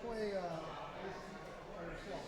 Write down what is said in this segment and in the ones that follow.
play by yourself.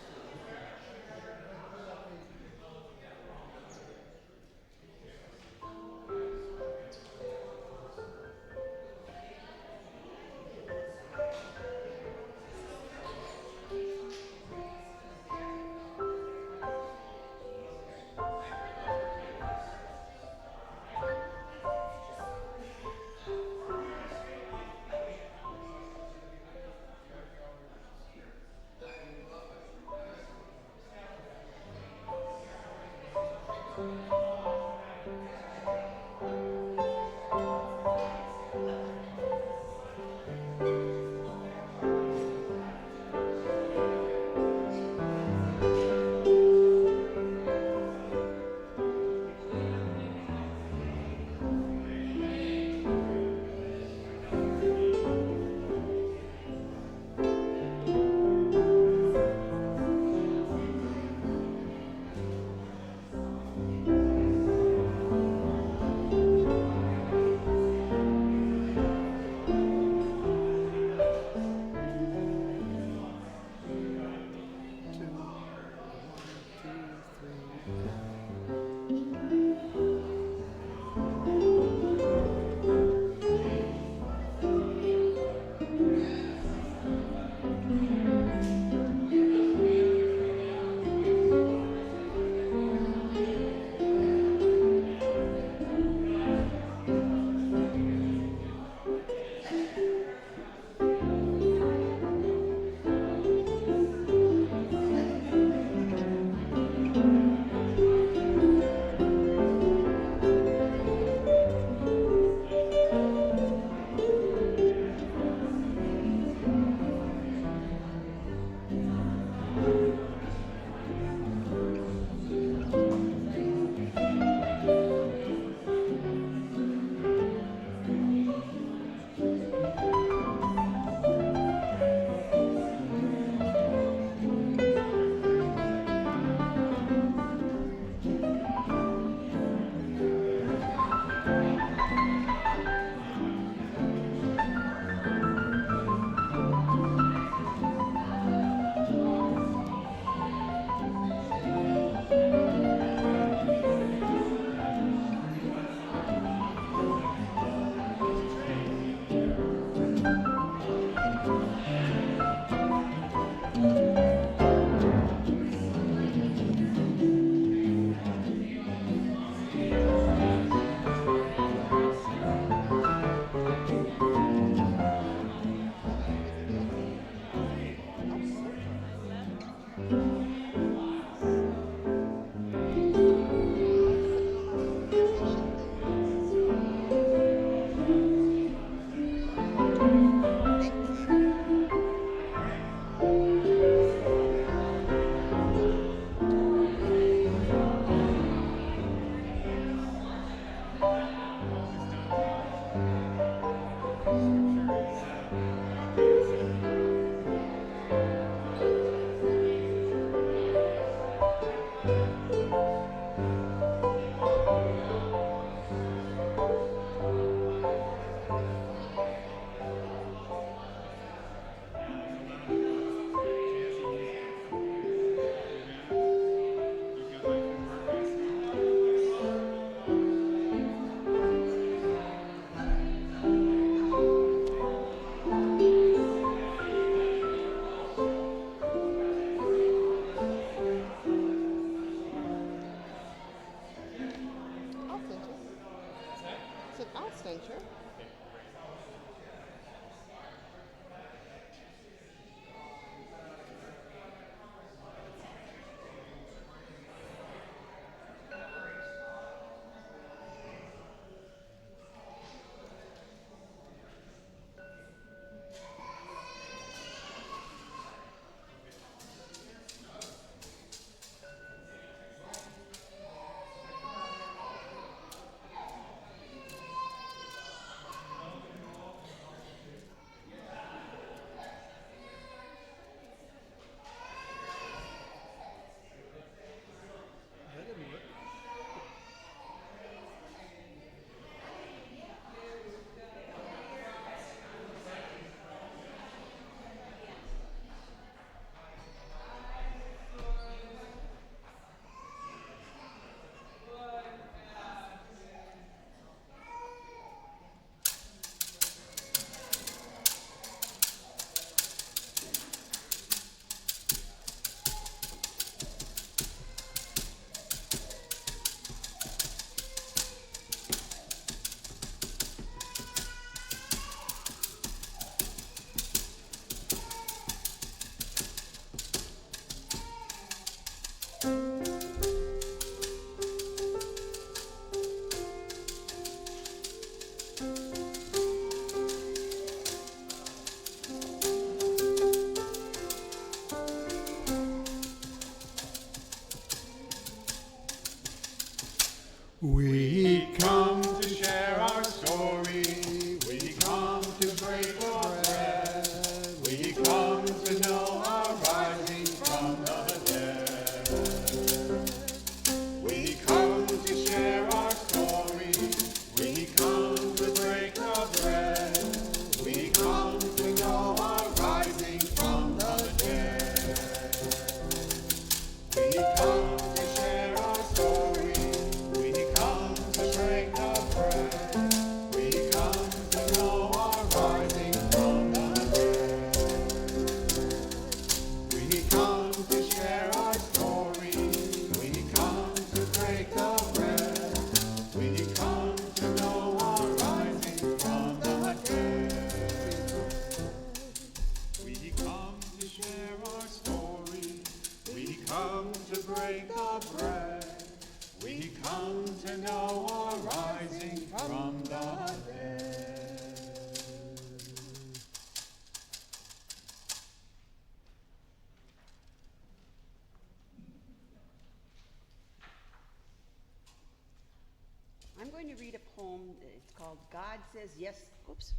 going to read a poem. It's called God Says Yes. Oops.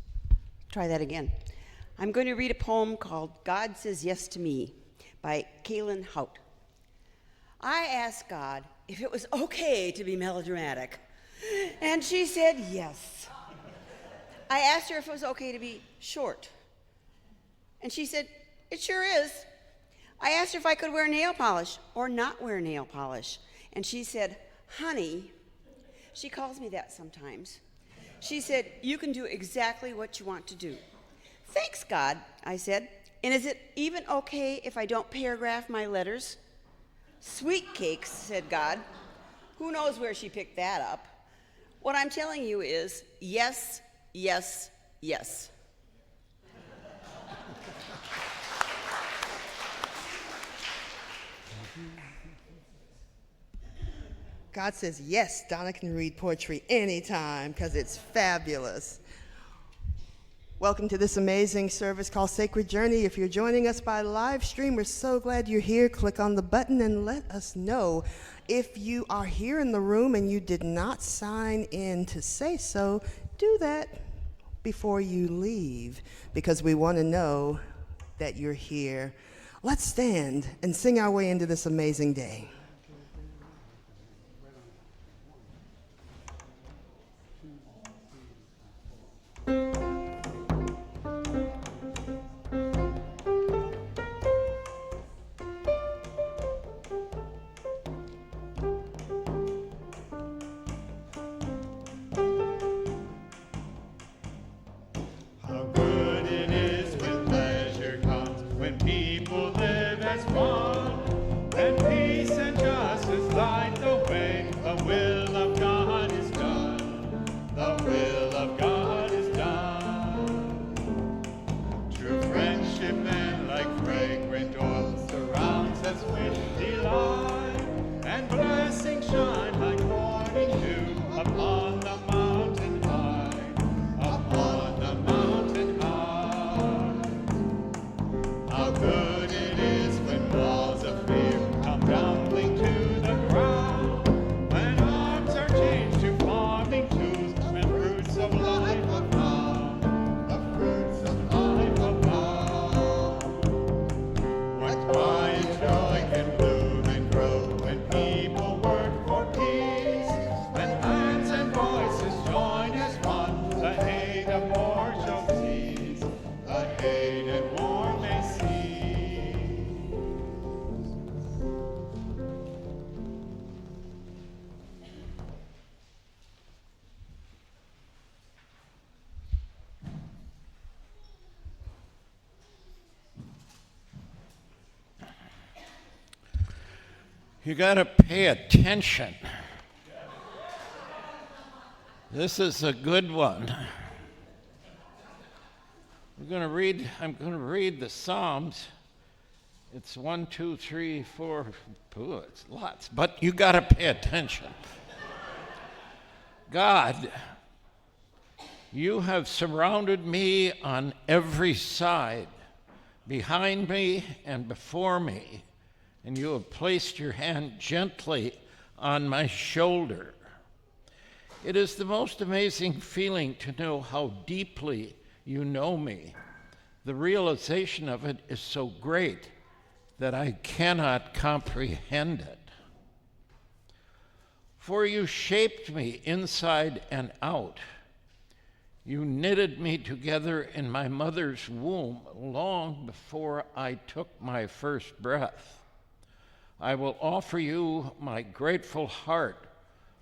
Try that again. I'm going to read a poem called God Says Yes to Me by Kaylin Hout. I asked God if it was okay to be melodramatic, and she said yes. I asked her if it was okay to be short, and she said, it sure is. I asked her if I could wear nail polish or not wear nail polish, and she said, honey, she calls me that sometimes. She said, you can do exactly what you want to do. Thanks, God, I said. And is it even okay if I don't paragraph my letters? Sweet cakes, said God. Who knows where she picked that up? What I'm telling you is yes, yes, yes. God says, yes, Donna can read poetry anytime because it's fabulous. Welcome to this amazing service called Sacred Journey. If you're joining us by live stream, we're so glad you're here. Click on the button and let us know. If you are here in the room and you did not sign in to say so, do that before you leave because we want to know that you're here. Let's stand and sing our way into this amazing day. You got to pay attention. This is a good one. I'm going to read the Psalms. It's 1, 2, 3, 4. It's lots, but you got to pay attention. God, you have surrounded me on every side, behind me and before me, and you have placed your hand gently on my shoulder. It is the most amazing feeling to know how deeply you know me. The realization of it is so great that I cannot comprehend it. For you shaped me inside and out. You knitted me together in my mother's womb long before I took my first breath. I will offer you my grateful heart,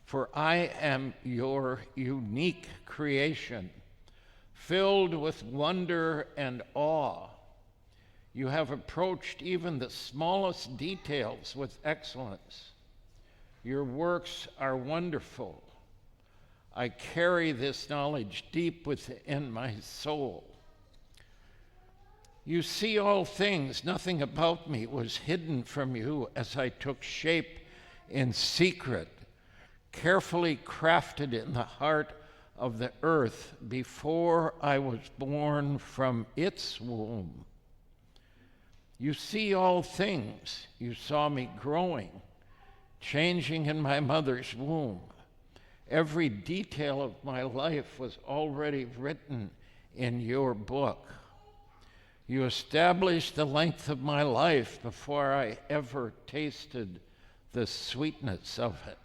for I am your unique creation, filled with wonder and awe. You have approached even the smallest details with excellence. Your works are wonderful. I carry this knowledge deep within my soul. You see all things. Nothing about me was hidden from you as I took shape in secret, carefully crafted in the heart of the earth before I was born from its womb. You see all things. You saw me growing, changing in my mother's womb, Every detail of my life was already written in your book. You established the length of my life before I ever tasted the sweetness of it.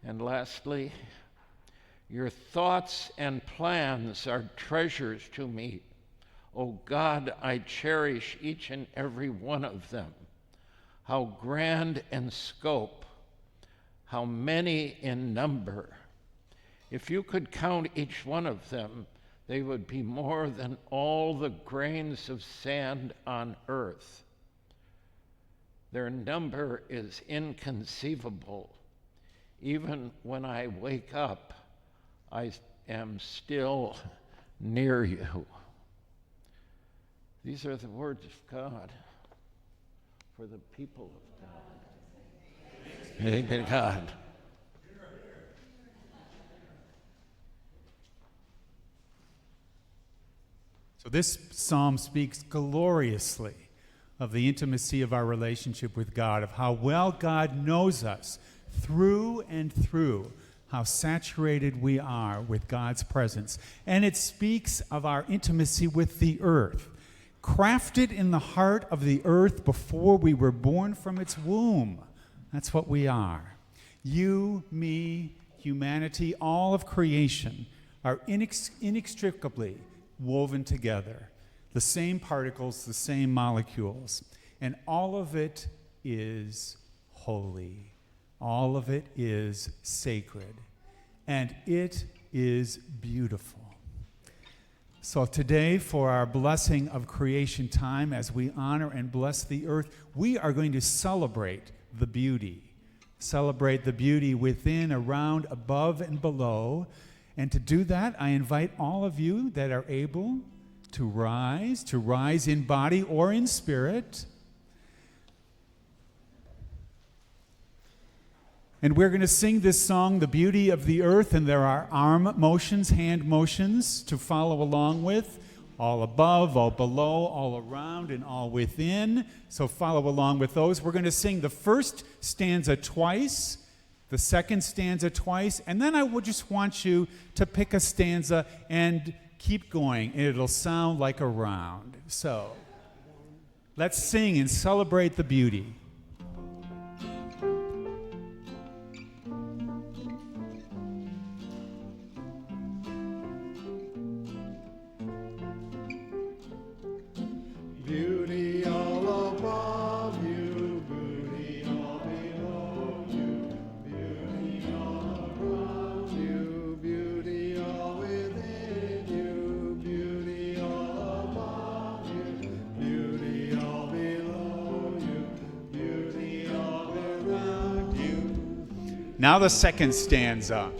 And lastly, your thoughts and plans are treasures to me. Oh God, I cherish each and every one of them. How grand in scope, how many in number. If you could count each one of them, they would be more than all the grains of sand on earth. Their number is inconceivable. Even when I wake up, I am still near you. These are the words of God for the people of God. Amen, God. So this psalm speaks gloriously of the intimacy of our relationship with God, of how well God knows us through and through, how saturated we are with God's presence. And it speaks of our intimacy with the earth, crafted in the heart of the earth before we were born from its womb. That's what we are. You, me, humanity, all of creation are inextricably woven together. The same particles, the same molecules. And all of it is holy. All of it is sacred. And it is beautiful. So today, for our blessing of creation time, as we honor and bless the earth, we are going to celebrate the beauty. Celebrate the beauty within, around, above, and below. And to do that, I invite all of you that are able to rise in body or in spirit. And we're going to sing this song, The Beauty of the Earth, and there are arm motions, hand motions to follow along with, all above, all below, all around, and all within. So follow along with those. We're going to sing the first stanza twice, the second stanza twice, and then I would just want you to pick a stanza and keep going, and it'll sound like a round. So let's sing and celebrate the beauty. Beauty all above you, beauty all below you, beauty all around you, beauty all within you, beauty all above you, beauty all below you, beauty all around you. Now the second stanza.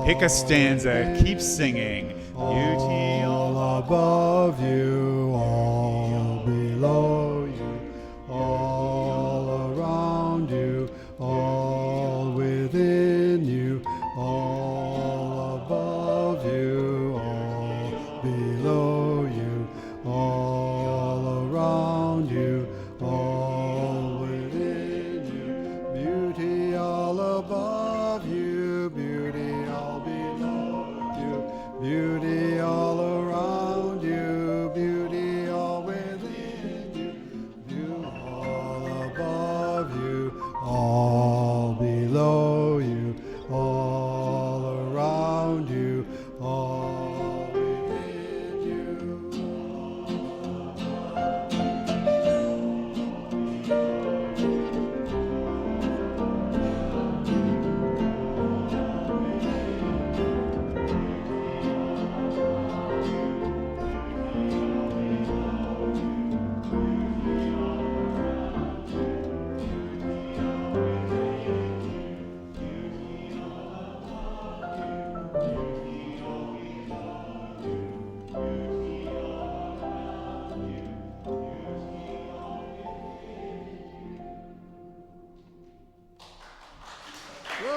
Pick a stanza, keep singing. Beauty all above you, all below you, all around you, all within you, all above you, all below you, all around you, all within you, beauty all above you, beauty all below you, beauty all around you, beauty all within you, beauty all above you, all below you, all around you, all within you.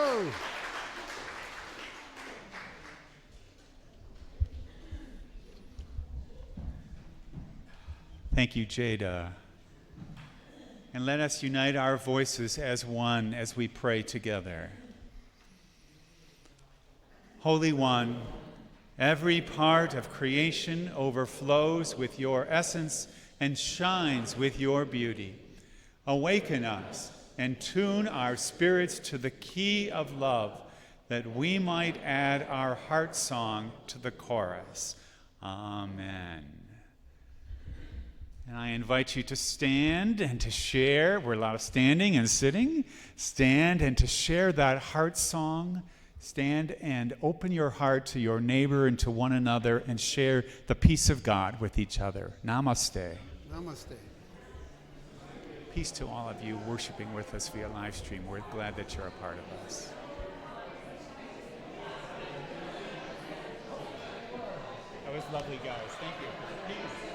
Whoa! Thank you, Jada. And let us unite our voices as one as we pray together. Holy One, every part of creation overflows with your essence and shines with your beauty. Awaken us and tune our spirits to the key of love, that we might add our heart song to the chorus. Amen. And I invite you to stand and to share. We're a lot of standing and sitting. Stand and to share that heart song. Stand and open your heart to your neighbor and to one another and share the peace of God with each other. Namaste. Namaste. Peace to all of you worshiping with us via live stream. We're glad that you're a part of us. That was lovely, guys. Thank you. Peace.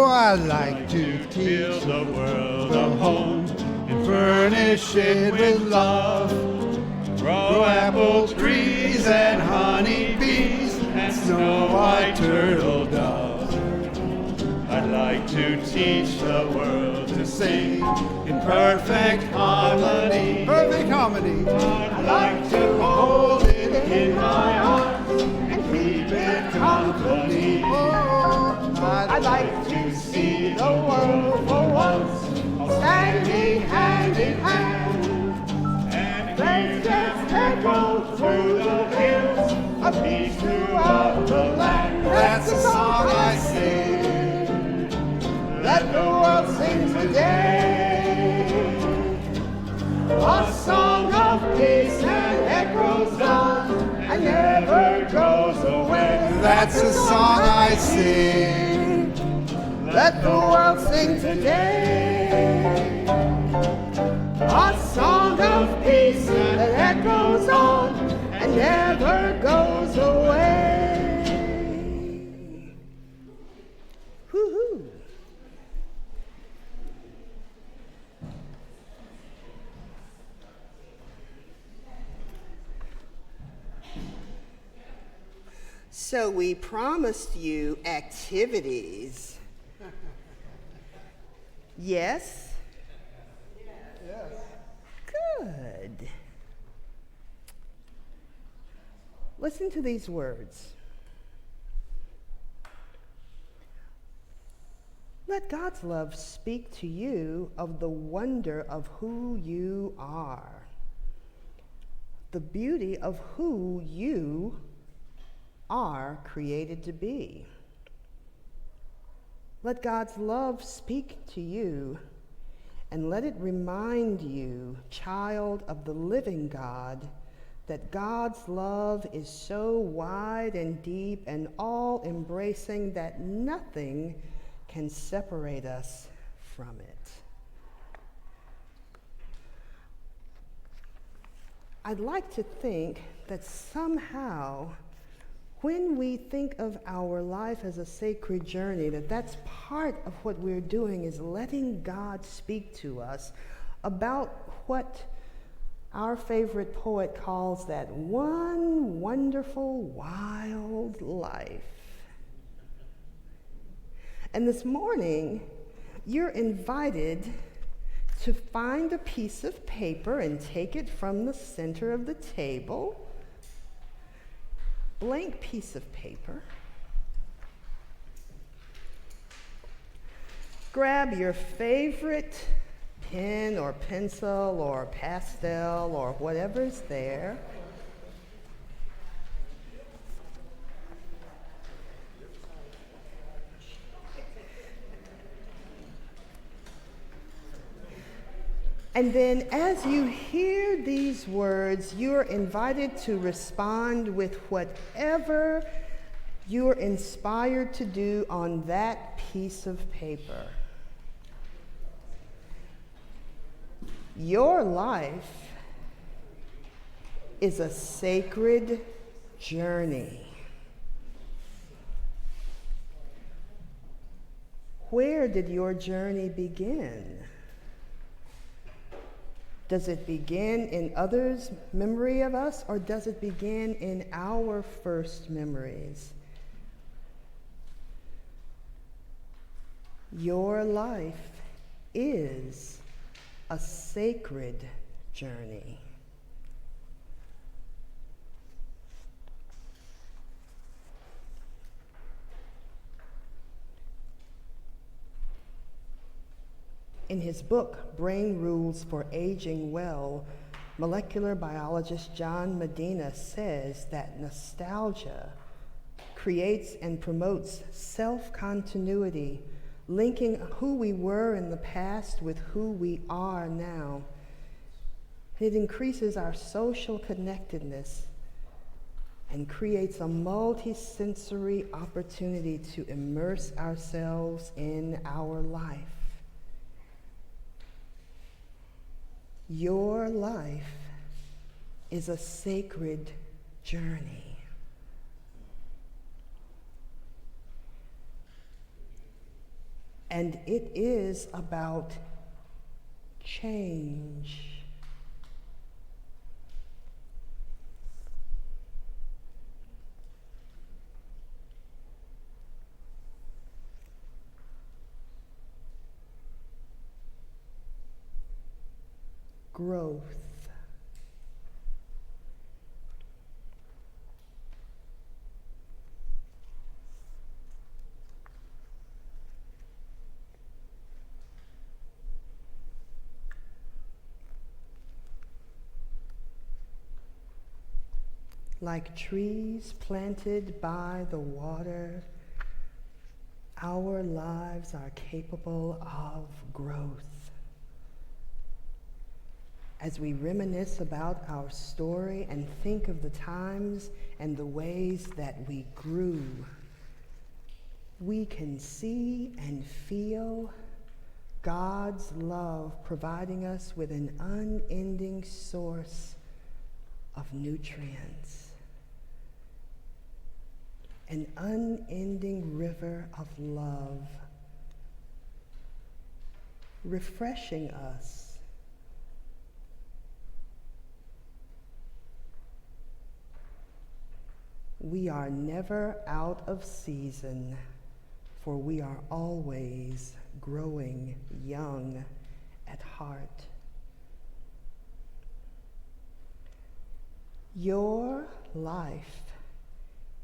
I'd like to teach the world a home and furnish it with love. Grow apple trees and honey bees and snow white turtle doves. I'd like to teach the world to sing in perfect harmony. Perfect harmony. I'd like to hold it in my arms and keep it company. I'd like to see the world for once, all standing hand in hand. And let's just echo through the hills, a peace throughout the land. That's the song I sing. Let the world sing today. A song of peace and echoes on and never goes away. That's the song I sing. Let the world sing today. A song of peace that echoes on and never goes away. Woo-hoo. So we promised you activities. Yes? Yes. Good. Listen to these words. Let God's love speak to you of the wonder of who you are, the beauty of who you are created to be. Let God's love speak to you, and let it remind you, child of the living God, that God's love is so wide and deep and all-embracing that nothing can separate us from it. I'd like to think that somehow, when we think of our life as a sacred journey, that's part of what we're doing is letting God speak to us about what our favorite poet calls that one wonderful, wild life. And this morning, you're invited to find a piece of paper and take it from the center of the table. Blank piece of paper. Grab your favorite pen or pencil or pastel or whatever's there. And then as you hear these words, you're invited to respond with whatever you're inspired to do on that piece of paper. Your life is a sacred journey. Where did your journey begin? Does it begin in others' memory of us, or does it begin in our first memories? Your life is a sacred journey. In his book, Brain Rules for Aging Well, molecular biologist John Medina says that nostalgia creates and promotes self-continuity, linking who we were in the past with who we are now. It increases our social connectedness and creates a multi-sensory opportunity to immerse ourselves in our life. Your life is a sacred journey. And it is about change. Growth. Like trees planted by the water, our lives are capable of growth. As we reminisce about our story and think of the times and the ways that we grew, we can see and feel God's love providing us with an unending source of nutrients, an unending river of love, refreshing us, We are never out of season, for we are always growing young at heart. Your life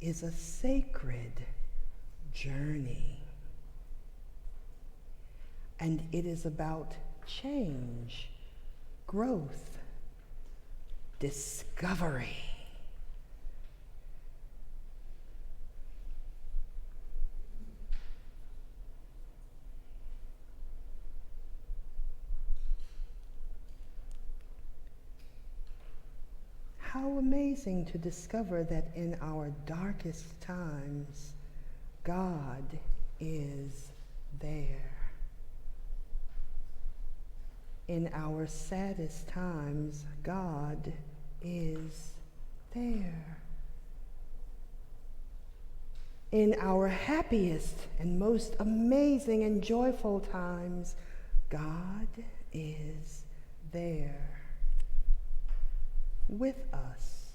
is a sacred journey, and it is about change, growth, discovery. How amazing to discover that in our darkest times, God is there. In our saddest times, God is there. In our happiest and most amazing and joyful times, God is there with us.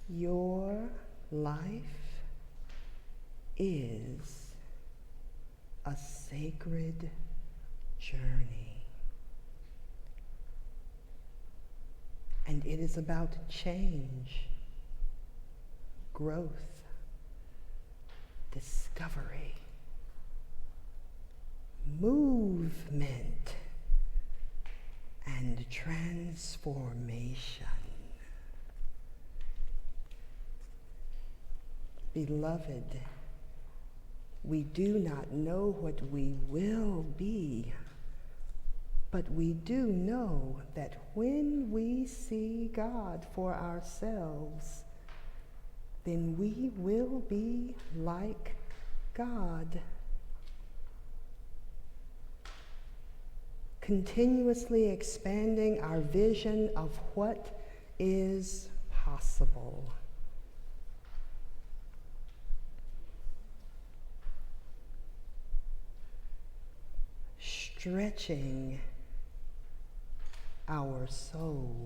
Your life is a sacred journey, and it is about change, growth, discovery, movement, and transformation. Beloved, we do not know what we will be, but we do know that when we see God for ourselves, then we will be like God. Continuously expanding our vision of what is possible. Stretching our souls.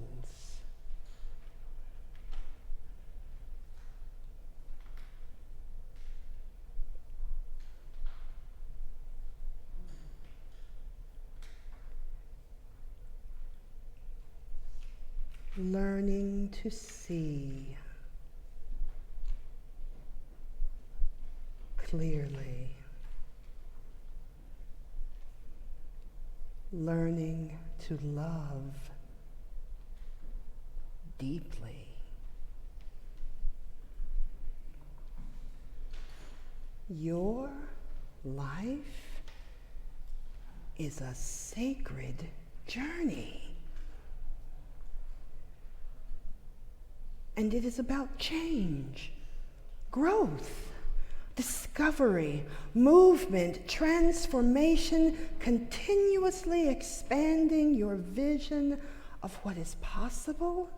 Learning to see clearly. Learning to love deeply. Your life is a sacred journey. And it is about change, growth, discovery, movement, transformation, continuously expanding your vision of what is possible,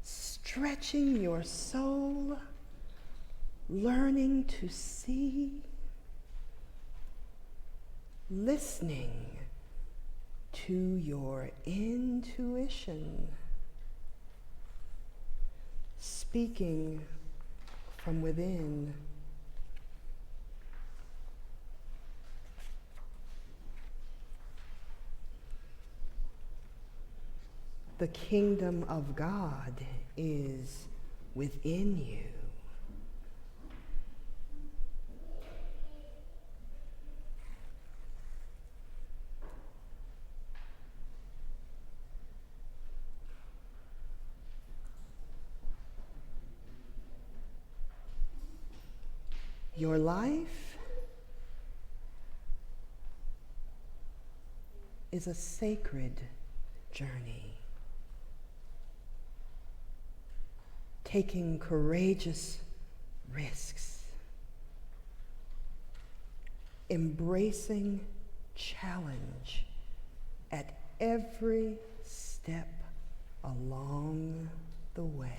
stretching your soul, learning to see, listening to your intuition, speaking from within. The kingdom of God is within you. Your life is a sacred journey. Taking courageous risks, embracing challenge at every step along the way.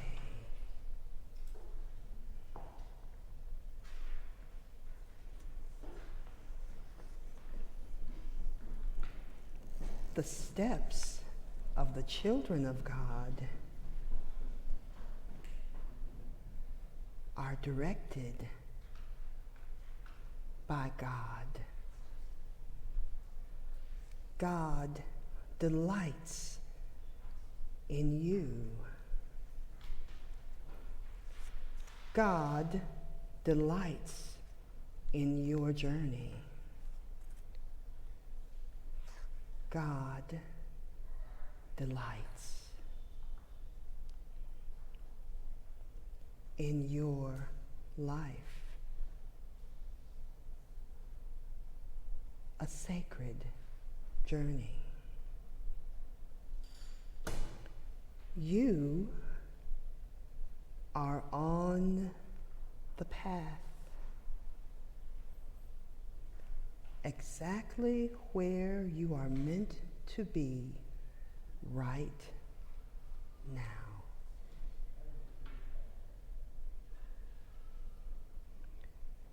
The steps of the children of God are directed by God. God delights in you. God delights in your journey. God delights in your life. A sacred journey. You are on the path, exactly where you are meant to be right now.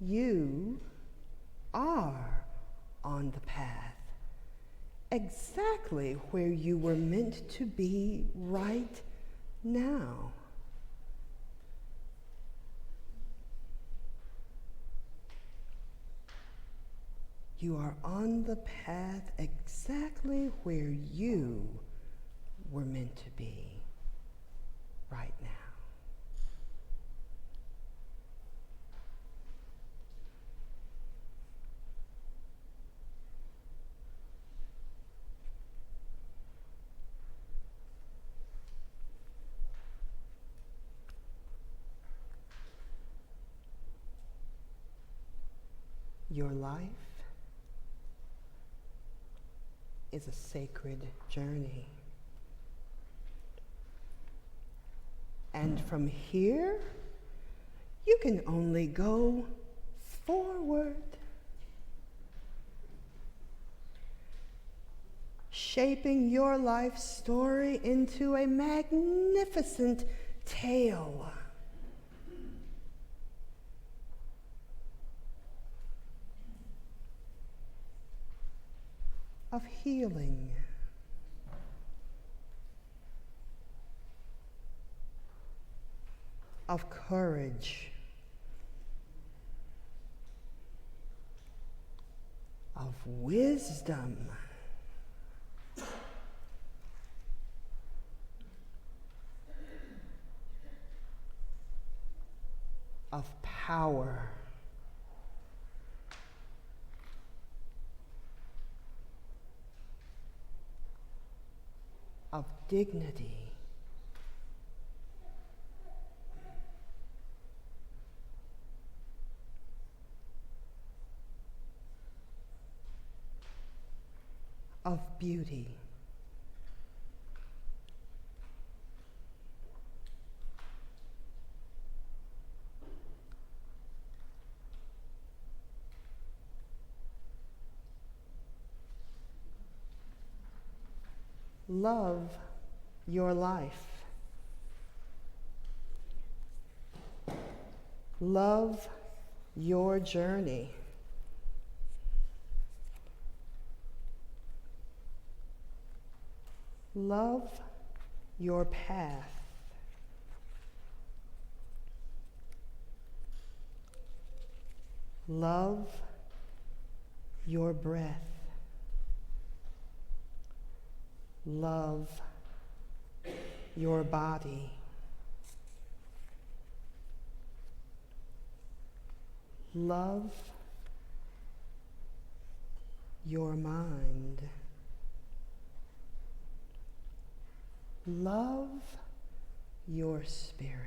You are on the path, exactly where you were meant to be right now. You are on the path exactly where you were meant to be right now. Your life is a sacred journey. And from here, you can only go forward, shaping your life story into a magnificent tale. Of healing, of courage, of wisdom, of power, of dignity, of beauty, love your life. Love your journey. Love your path. Love your breath. Love your body. Love your mind. Love your spirit.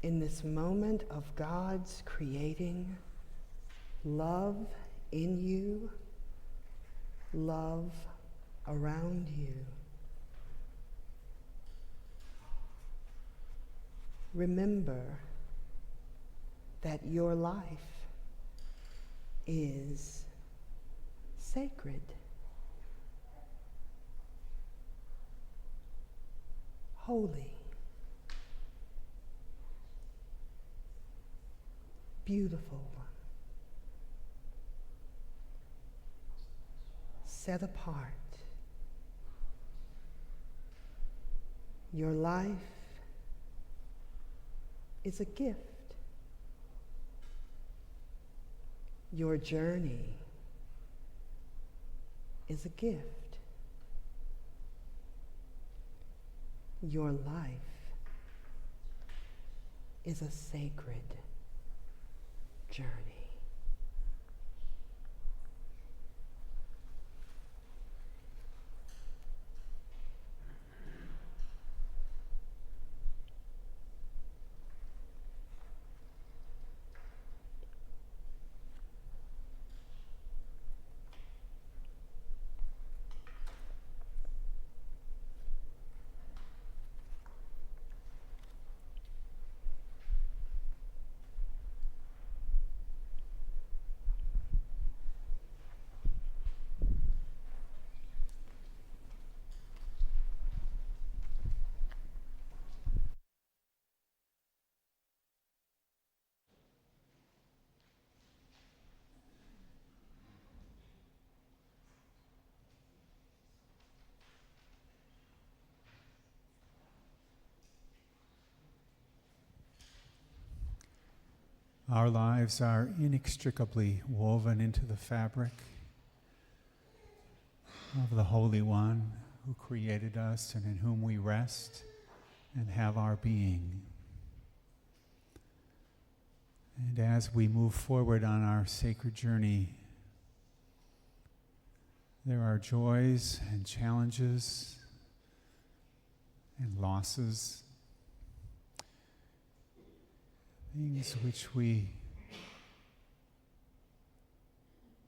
In this moment of God's creating love in you, love around you, remember that your life is sacred, holy, beautiful, set apart. Your life is a gift. Your journey is a gift. Your life is a sacred journey. Our lives are inextricably woven into the fabric of the Holy One who created us and in whom we rest and have our being. And as we move forward on our sacred journey, there are joys and challenges and losses, things which we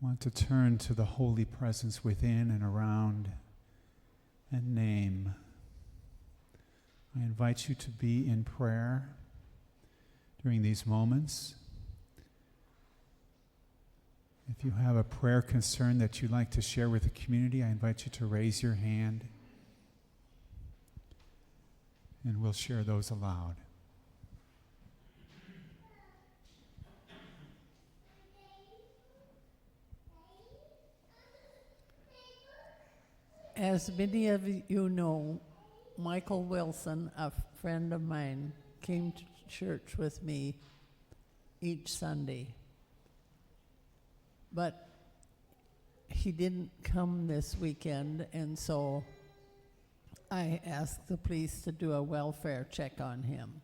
want to turn to the holy presence within and around and name. I invite you to be in prayer during these moments. If you have a prayer concern that you'd like to share with the community, I invite you to raise your hand and we'll share those aloud. As many of you know, Michael Wilson, a friend of mine, came to church with me each Sunday. But he didn't come this weekend, and so I asked the police to do a welfare check on him.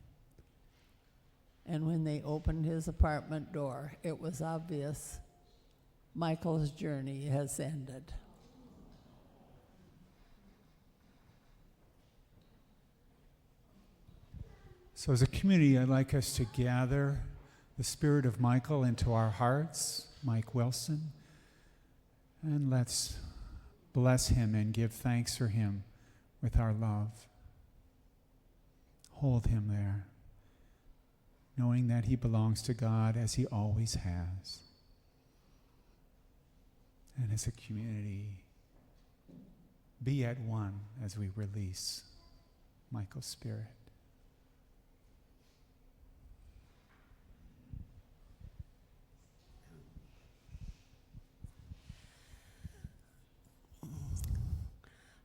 And when they opened his apartment door, it was obvious Michael's journey has ended. So as a community, I'd like us to gather the spirit of Michael into our hearts, Mike Wilson, and let's bless him and give thanks for him with our love. Hold him there, knowing that he belongs to God as he always has. And as a community, be at one as we release Michael's spirit.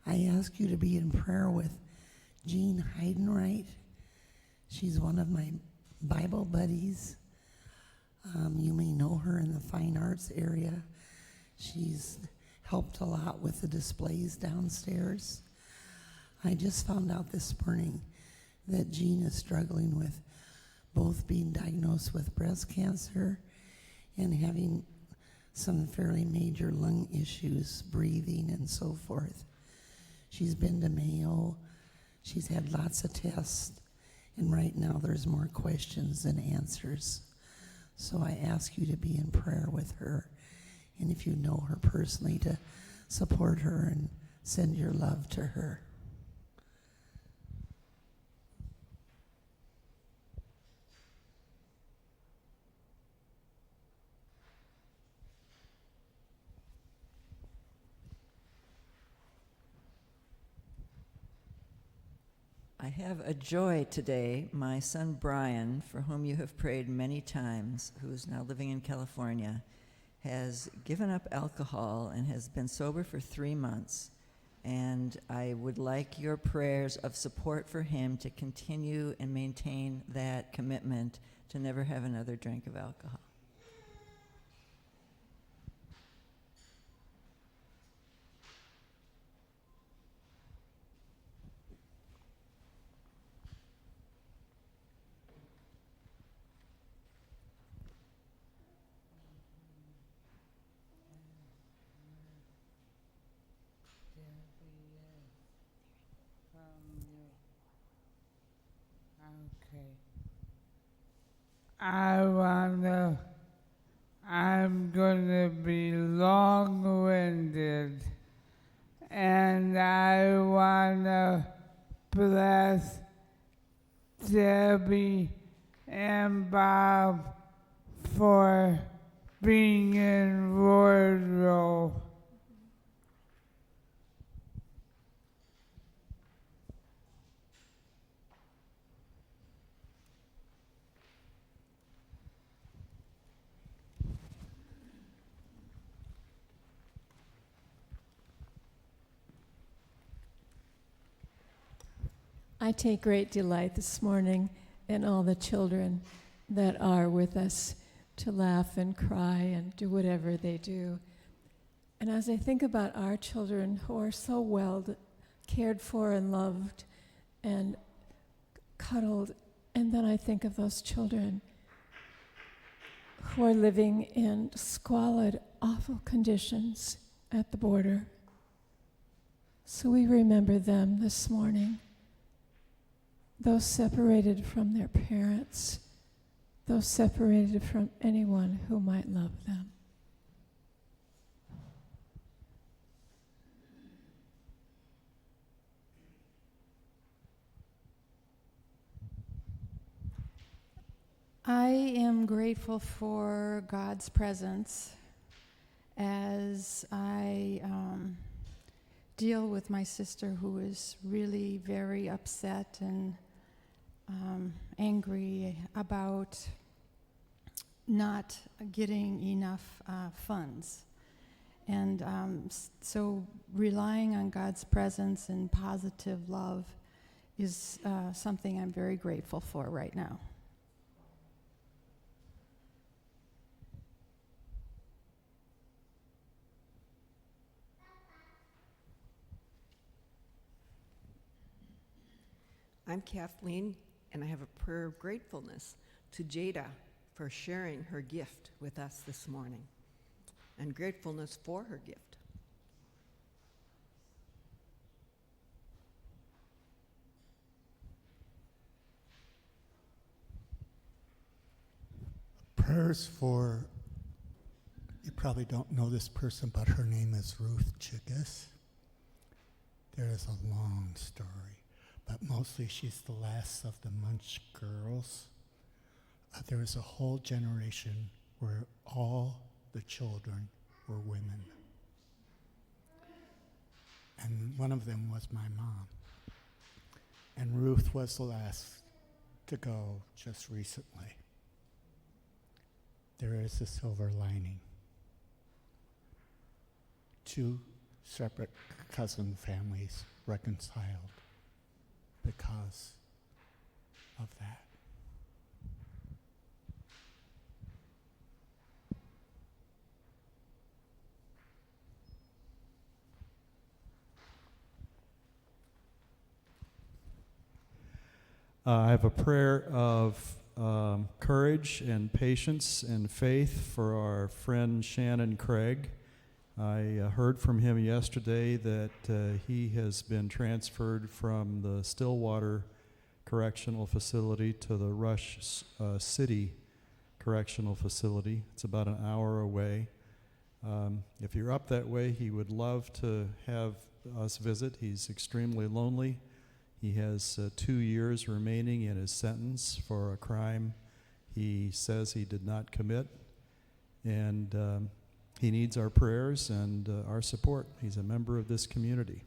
I ask you to be in prayer with Jean Heidenreich. She's one of my Bible buddies. You may know her in the fine arts area. She's helped a lot with the displays downstairs. I just found out this morning that Jean is struggling with both being diagnosed with breast cancer and having some fairly major lung issues, breathing and so forth. She's been to Mayo. She's had lots of tests. And right now there's more questions than answers. So I ask you to be in prayer with her. And if you know her personally, to support her and send your love to her. I have a joy today. My son Brian, for whom you have prayed many times, who is now living in California, has given up alcohol and has been sober for 3 months. And I would like your prayers of support for him to continue and maintain that commitment to never have another drink of alcohol. Okay. I'm gonna be long-winded, and I wanna bless Debbie and Bob for being in wardrobe. I take great delight this morning in all the children that are with us to laugh and cry and do whatever they do. And as I think about our children who are so well cared for and loved and cuddled, and then I think of those children who are living in squalid, awful conditions at the border. So we remember them this morning. Those separated from their parents, those separated from anyone who might love them. I am grateful for God's presence as I deal with my sister who is really very upset and angry about not getting enough funds. And so relying on God's presence and positive love is something I'm very grateful for right now. I'm Kathleen, and I have a prayer of gratefulness to Jada for sharing her gift with us this morning, and gratefulness for her gift. Prayers for, you probably don't know this person, but her name is Ruth Chickus. There is a long story, but mostly she's the last of the Munch girls. There was a whole generation where all the children were women. And one of them was my mom. And Ruth was the last to go just recently. There is a silver lining. 2 separate cousin families reconciled because of that. I have a prayer of courage and patience and faith for our friend Shannon Craig. I heard from him yesterday that he has been transferred from the Stillwater Correctional Facility to the Rush City Correctional Facility. It's about an hour away. If you're up that way, he would love to have us visit. He's extremely lonely. He has 2 years remaining in his sentence for a crime he says he did not commit. And he needs our prayers and our support. He's a member of this community.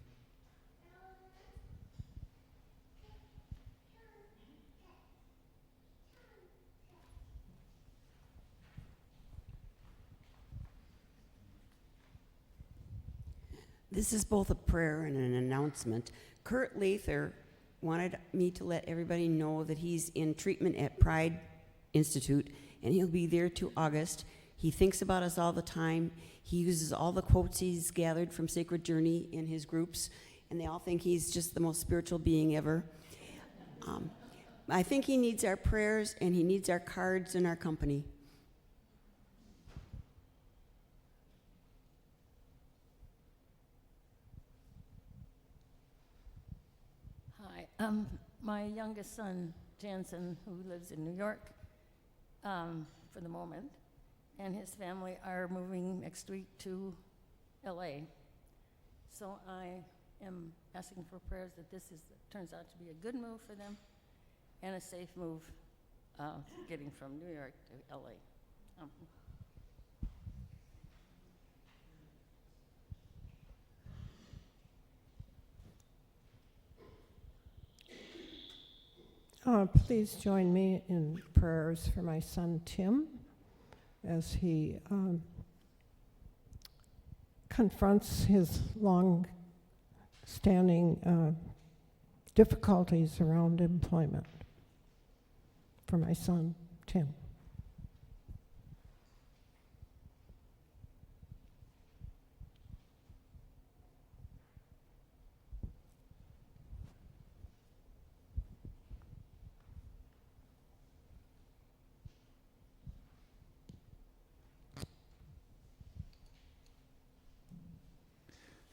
This is both a prayer and an announcement. Kurt Lather wanted me to let everybody know that he's in treatment at Pride Institute, and he'll be there to August. He thinks about us all the time. He uses all the quotes he's gathered from Sacred Journey in his groups, and they all think he's just the most spiritual being ever. I think he needs our prayers, and he needs our cards and our company. Hi, my youngest son, Jansen, who lives in New York for the moment, and his family are moving next week to LA. So I am asking for prayers that this turns out to be a good move for them and a safe move getting from New York to LA. Please join me in prayers for my son Tim as he confronts his long-standing difficulties around employment. For my son Tim.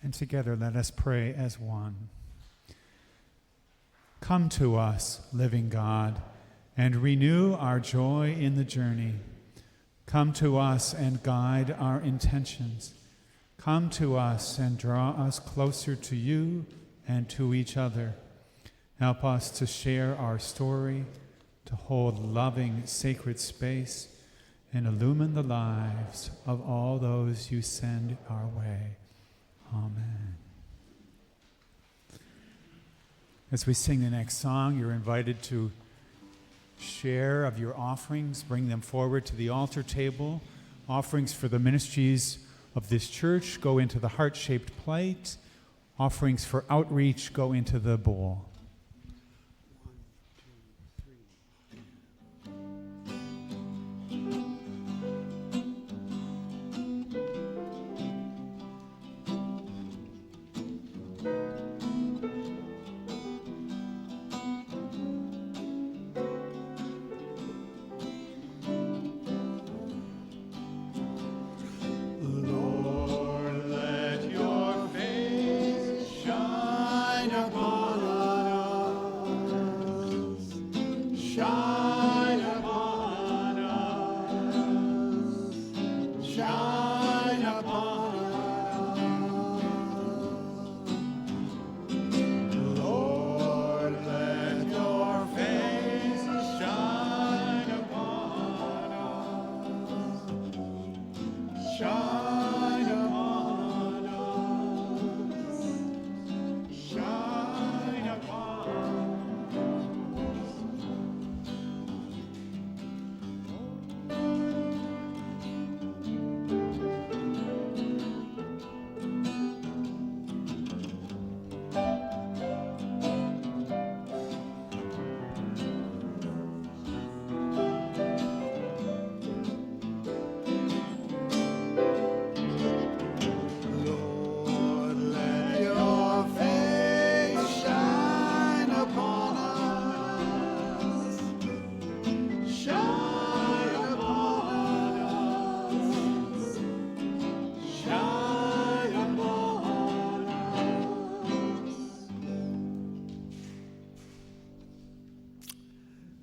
And together let us pray as one. Come to us, living God, and renew our joy in the journey. Come to us and guide our intentions. Come to us and draw us closer to you and to each other. Help us to share our story, to hold loving, sacred space, and illumine the lives of all those you send our way. Amen. As we sing the next song, you're invited to share of your offerings, bring them forward to the altar table. Offerings for the ministries of this church go into the heart-shaped plate. Offerings for outreach go into the bowl.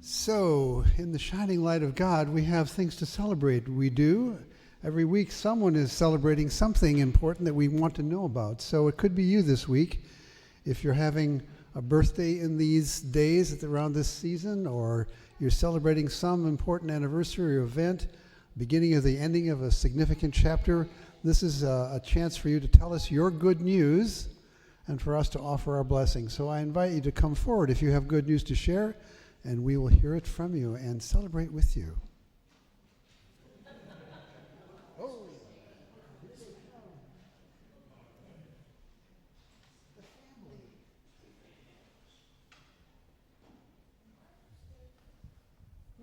So, in the shining light of God, we have things to celebrate. We do. Every week, someone is celebrating something important that we want to know about. So, it could be you this week. If you're having a birthday in these days around this season, or you're celebrating some important anniversary or event, beginning of the ending of a significant chapter, this is a chance for you to tell us your good news and for us to offer our blessing. So, I invite you to come forward if you have good news to share, and we will hear it from you and celebrate with you.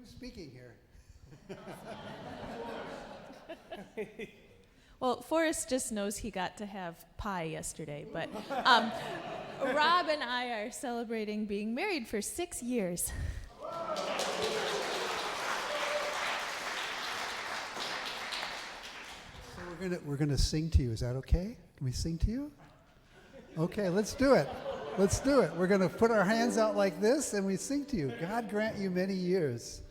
speaking here? Well, Forrest just knows he got to have pie yesterday, but Rob and I are celebrating being married for 6 years. So we're gonna sing to you. Is that okay? Can we sing to you? Okay, let's do it. Let's do it. We're gonna put our hands out like this and we sing to you. God grant you many years.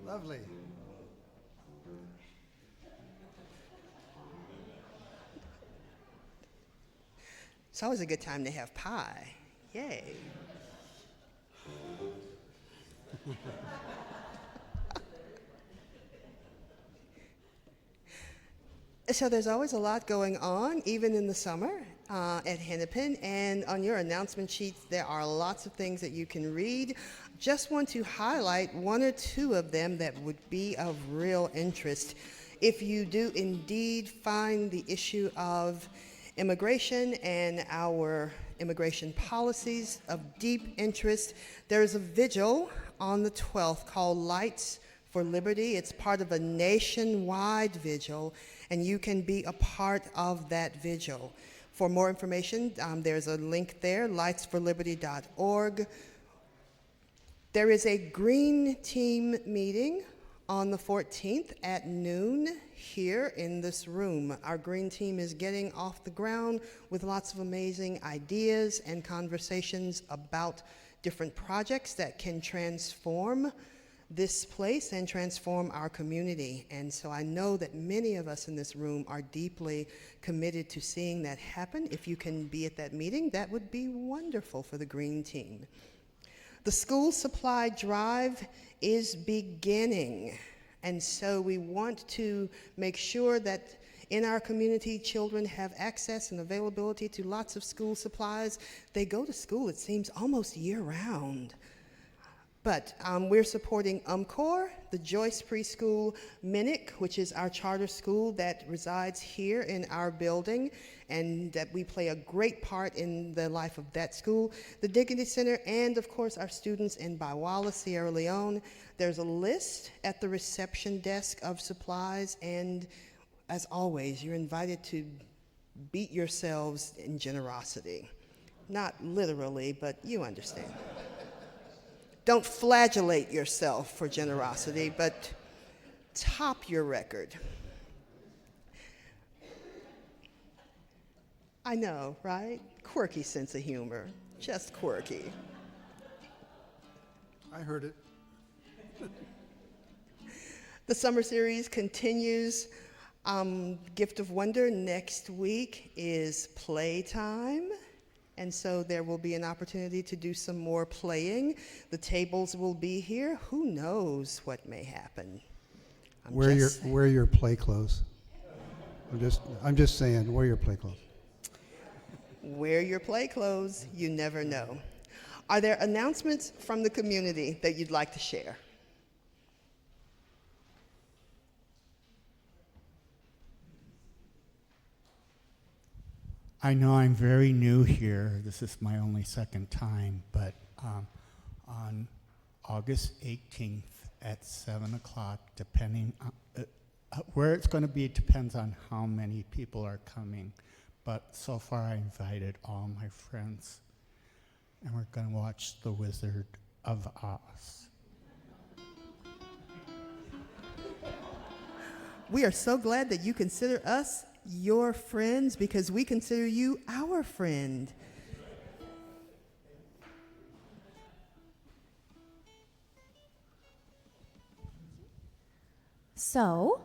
Lovely. It's always a good time to have pie. Yay. So there's always a lot going on, even in the summer at Hennepin. And on your announcement sheets, there are lots of things that you can read. Just want to highlight one or two of them that would be of real interest. If you do indeed find the issue of immigration and our immigration policies of deep interest, there is a vigil on the 12th called Lights for Liberty. It's part of a nationwide vigil, and you can be a part of that vigil. For more information, there's a link there, lightsforliberty.org. There is a green team meeting on the 14th at noon here in this room. Our green team is getting off the ground with lots of amazing ideas and conversations about different projects that can transform this place and transform our community. And so I know that many of us in this room are deeply committed to seeing that happen. If you can be at that meeting, that would be wonderful for the green team. The school supply drive is beginning. And so we want to make sure that in our community, children have access and availability to lots of school supplies. They go to school, it seems, almost year-round. But we're supporting UMCOR, the Joyce Preschool Minnick, which is our charter school that resides here in our building, and that we play a great part in the life of that school. The Dignity Center, and of course our students in Biwala, Sierra Leone. There's a list at the reception desk of supplies, and as always, you're invited to beat yourselves in generosity. Not literally, but you understand. Don't flagellate yourself for generosity, but top your record. I know, right? Quirky sense of humor, just quirky. I heard it. The summer series continues. Gift of Wonder next week is playtime. And so there will be an opportunity to do some more playing. The tables will be here. Who knows what may happen? Wear your play clothes. I'm just saying, wear your play clothes. Wear your play clothes. You never know. Are there announcements from the community that you'd like to share? I know I'm very new here. This is my only second time, but on August 18th at 7 o'clock, depending on where it's going to be, depends on how many people are coming. But so far I invited all my friends, and we're going to watch The Wizard of Oz. We are so glad that you consider us your friends, because we consider you our friend. So,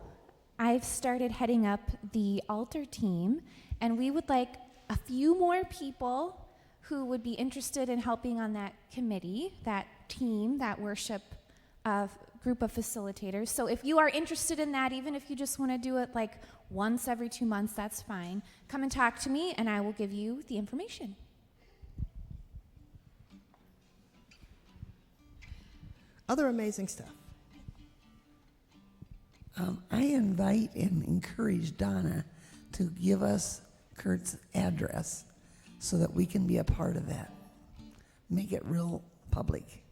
I've started heading up the altar team, and we would like a few more people who would be interested in helping on that committee, that team, that worship group of facilitators. So if you are interested in that, even if you just want to do it like once every 2 months, that's fine. Come and talk to me, and I will give you the information. Other amazing stuff. I invite and encourage Donna to give us Kurt's address so that we can be a part of that. Make it real public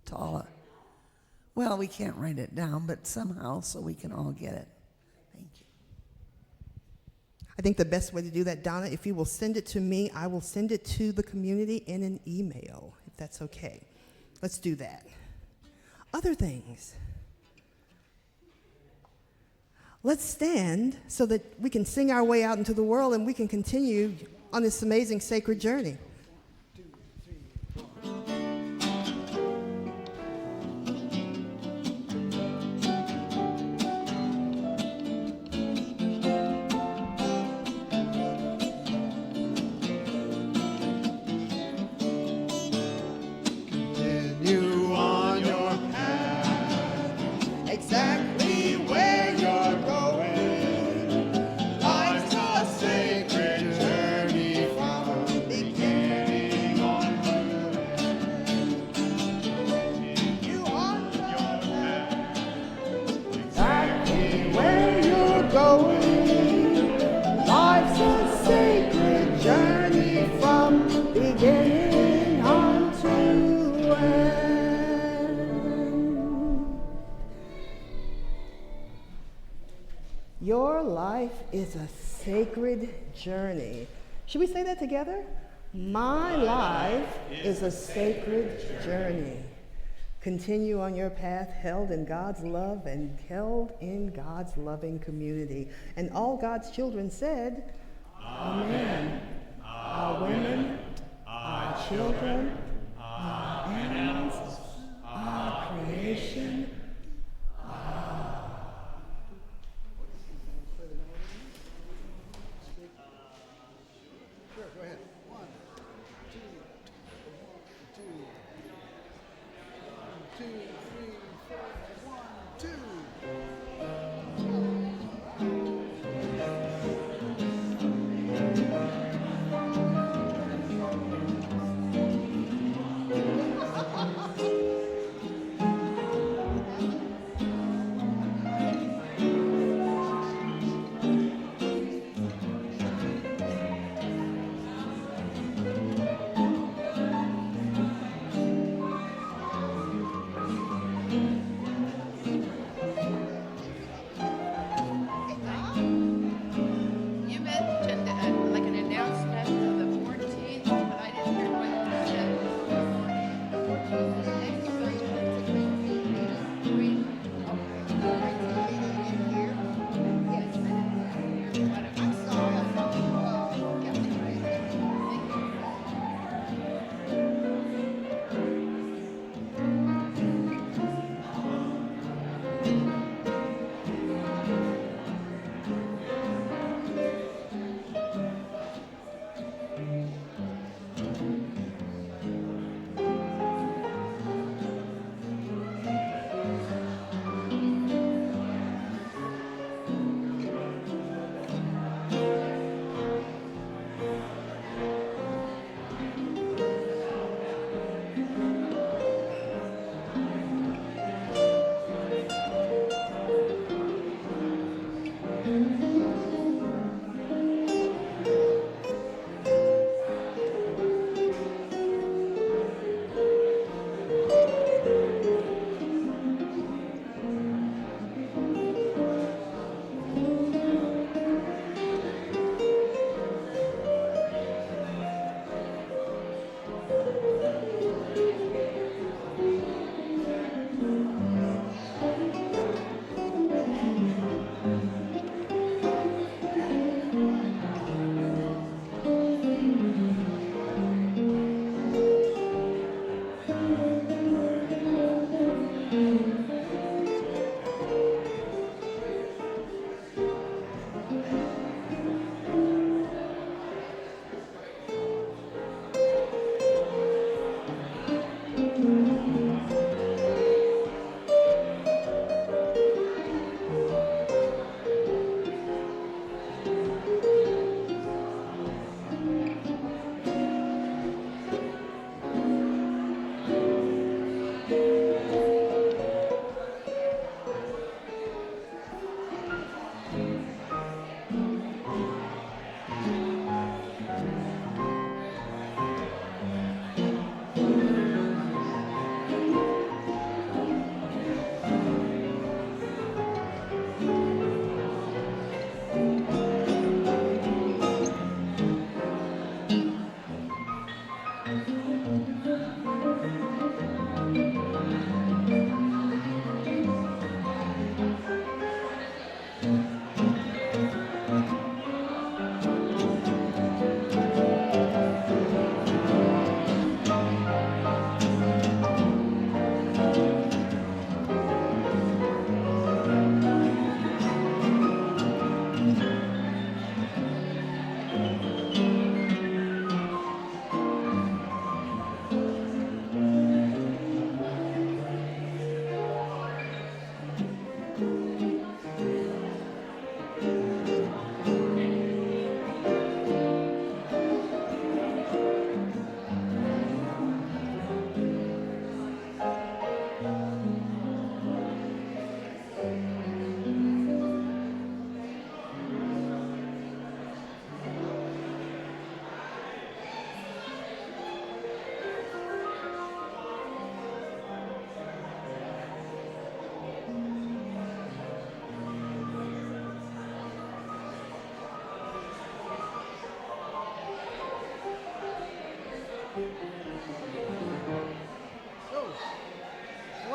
to all. Well, we can't write it down, but somehow so we can all get it. Thank you. I think the best way to do that, Donna, if you will send it to me, I will send it to the community in an email, if that's okay. Let's do that. Other things. Let's stand so that we can sing our way out into the world and we can continue on this amazing sacred journey. Continue on your path, exactly where you're going. Life's a sacred journey from beginning on to end. Continue on your path, exactly where you're going. Life's a sacred journey from beginning on to end. Your life is a sacred journey. Should we say that together? My life is a sacred journey. Continue on your path, held in God's love and held in God's loving community. And all God's children said, Amen. Our women, our children, our animals, our creation. Sure, go ahead. 1, 2, 2, 3, 4, 1, 2.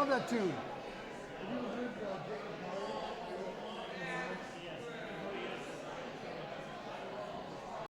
Love that tune.